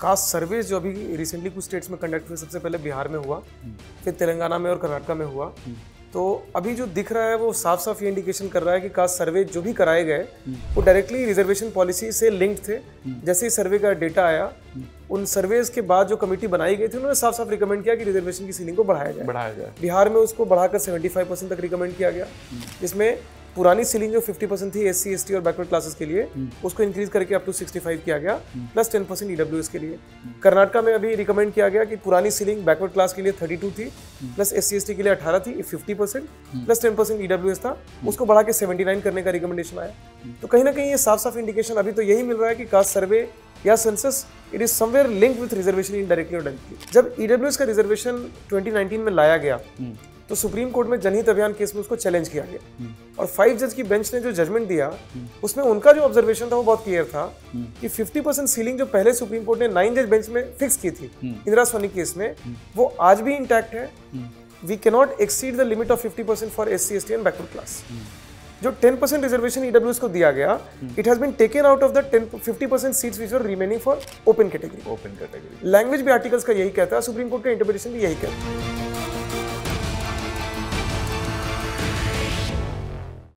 Cast सर्वे जो अभी recently कुछ स्टेट्स में कंडक्ट हुए, सबसे पहले बिहार में हुआ, फिर तेलंगाना में और कर्नाटक में हुआ। तो अभी जो दिख रहा है वो साफ साफ ये इंडिकेशन कर रहा है कि कास्ट सर्वे जो भी कराए गए वो डायरेक्टली रिजर्वेशन पॉलिसी से लिंक्ड थे। जैसे ही सर्वे का डेटा आया, उन सर्वेज के बाद जो कमेटी बनाई गई थी उन्होंने साफ साफ रिकमेंड किया कि रिजर्वेशन की सीलिंग को बढ़ाया जाए। बिहार में उसको बढ़ाकर 75% तक रिकमेंड किया गया, जिसमें पुरानी सीलिंग जो 50% थी SC ST और बैकवर्ड क्लासेस के लिए, उसको इंक्रीज करके अप टू 65 किया गया, प्लस 10% EWS के लिए। कर्नाटक में अभी रिकमेंड किया गया कि पुरानी सीलिंग बैकवर्ड क्लास के लिए 32 थी, प्लस SC ST के लिए 18 थी, 50% प्लस 10% EWS था, उसको बढ़ा के 79 करने का रिकमेंडेशन आया। तो कहीं ना कहीं ये साफ साफ इंडिकेशन अभी तो यही मिल रहा है कि कास्ट सर्वे या census it is somewhere linked with reservation indirectly और डायरेक्टली। जब EWS का रिजर्वेशन 2019 में लाया गया तो सुप्रीम कोर्ट में जनहित अभियान केस में उसको चैलेंज किया गया, और 5 जज की बेंच ने जो जजमेंट दिया उसमें उनका जो ऑब्जर्वेशन था वो बहुत क्लियर था कि 50% सीलिंग जो पहले सुप्रीम कोर्ट ने 9 जज बेंच में फिक्स की थी इंदिरा सोनी केस में, वो आज भी इंटैक्ट है। We can not exceed the limit of 50% for SC ST and backward class. जो 10% रिजर्वेशन EWS को दिया गया, it has been taken out of the 50% seats which were remaining for open category. Language भी articles का यही कहता है, supreme court का इंटरप्रिटेशन भी यही कहता है।